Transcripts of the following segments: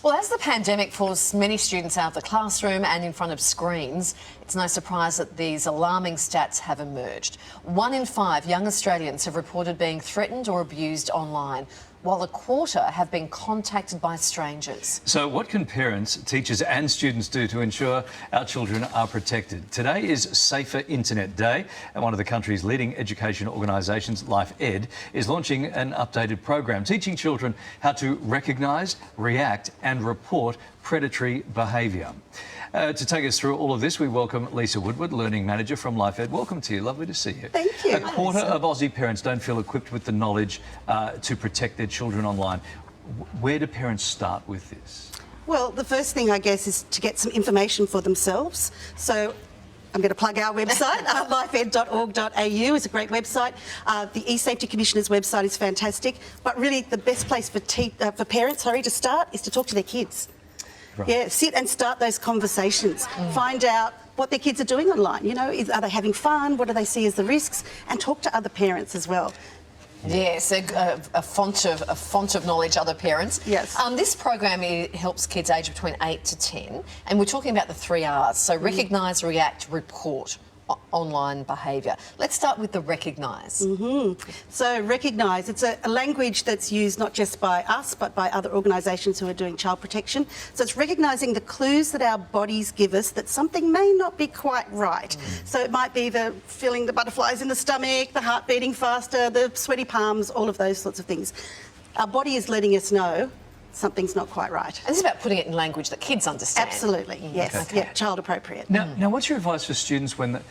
Well, as the pandemic forced many students out of the classroom and in front of screens, it's no surprise that these alarming stats have emerged. 1 in 5 young Australians have reported being threatened or abused online, while a quarter have been contacted by strangers. So what can parents, teachers and students do to ensure our children are protected? Today is Safer Internet Day, and one of the country's leading education organisations, LifeEd, is launching an updated program teaching children how to recognise, react and report predatory behaviour. To take us through all of this, we welcome Lisa Woodward, Learning Manager from LifeEd. Welcome to you. Lovely to see you. Thank you. A quarter of Aussie parents don't feel equipped with the knowledge to protect their children online. Where do parents start with this? Well, the first thing, I guess, is to get some information for themselves. So I'm going to plug our website. lifeed.org.au is a great website. The eSafety Commissioner's website is fantastic. But really, the best place for parents, to start is to talk to their kids. Right. Yeah, sit and start those conversations. Find out what their kids are doing online. You know, are they having fun? What do they see as the risks? And talk to other parents as well. Yes, a font of knowledge, other parents. Yes. This program helps kids aged between 8 to 10, and we're talking about the 3 R's. So recognise, react, report online behaviour. Let's start with the recognise. So recognise, it's a language that's used not just by us but by other organisations who are doing child protection. So it's recognising the clues that our bodies give us that something may not be quite right. So it might be the feeling the butterflies in the stomach, the heart beating faster, the sweaty palms, all of those sorts of things. Our body is letting us know something's not quite right. And it's about putting it in language that kids understand. Absolutely, yes. Okay. Yeah, child appropriate. Now, what's your advice for students when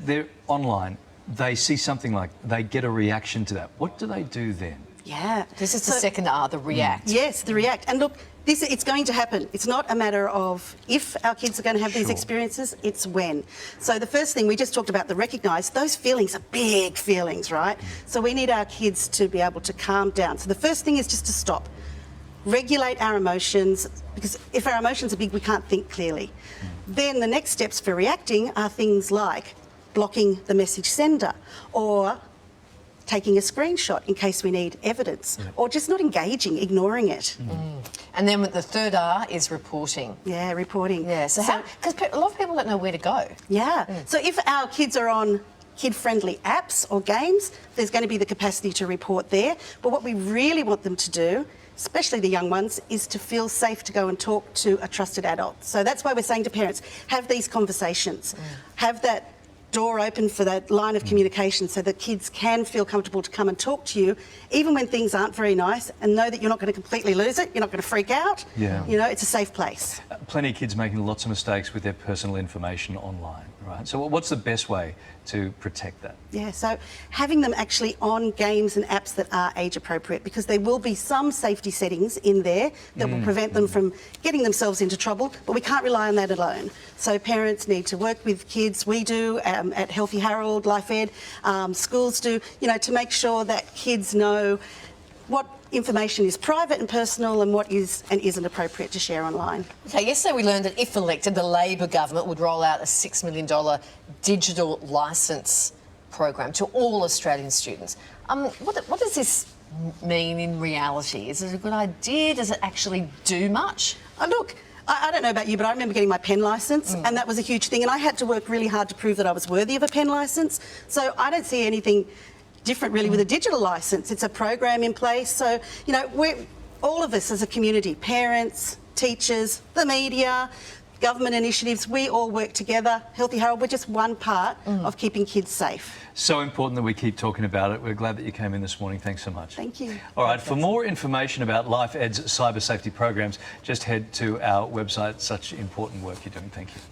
they're online, they see something like, they get a reaction to that? What do they do then? Yeah. This is the second R, the react. Yes, the react. And look, it's going to happen. It's not a matter of if our kids are going to have these experiences, it's when. So the first thing, we just talked about the recognise, those feelings are big feelings, right? So we need our kids to be able to calm down. So the first thing is just to stop. Regulate our emotions, because if our emotions are big, we can't think clearly. Then the next steps for reacting are things like blocking the message sender or taking a screenshot in case we need evidence, or just not engaging, ignoring it. And then the third R is reporting. Yeah, reporting. Yeah, so because a lot of people don't know where to go. Yeah, so if our kids are on kid-friendly apps or games, there's going to be the capacity to report there. But what we really want them to do, especially the young ones, is to feel safe to go and talk to a trusted adult. So that's why we're saying to parents, have these conversations. Have that door open for that line of communication so that kids can feel comfortable to come and talk to you, even when things aren't very nice, and know that you're not going to completely lose it, you're not going to freak out. Yeah. You know, it's a safe place. Plenty of kids making lots of mistakes with their personal information online, right? So what's the best way to protect that? Yeah, so having them actually on games and apps that are age appropriate, because there will be some safety settings in there that will prevent them from getting themselves into trouble, but we can't rely on that alone. So parents need to work with kids, we do at Healthy Harold, LifeEd, schools do, you know, to make sure that kids know what information is private and personal and what is and isn't appropriate to share online. Okay, yesterday we learned that if elected, the Labor government would roll out a $6 million digital licence program to all Australian students. What does this mean in reality? Is it a good idea? Does it actually do much? Look, I don't know about you, but I remember getting my pen licence and that was a huge thing, and I had to work really hard to prove that I was worthy of a pen licence. So I don't see anything different really with a digital licence. It's a program in place. So, you know, all of us as a community, parents, teachers, the media, government initiatives, we all work together. Healthy Harold, we're just one part of keeping kids safe. So important that we keep talking about it. We're glad that you came in this morning. Thanks so much. Thank you. All right, for more information about LifeEd's cyber safety programs, just head to our website. Such important work you're doing. Thank you.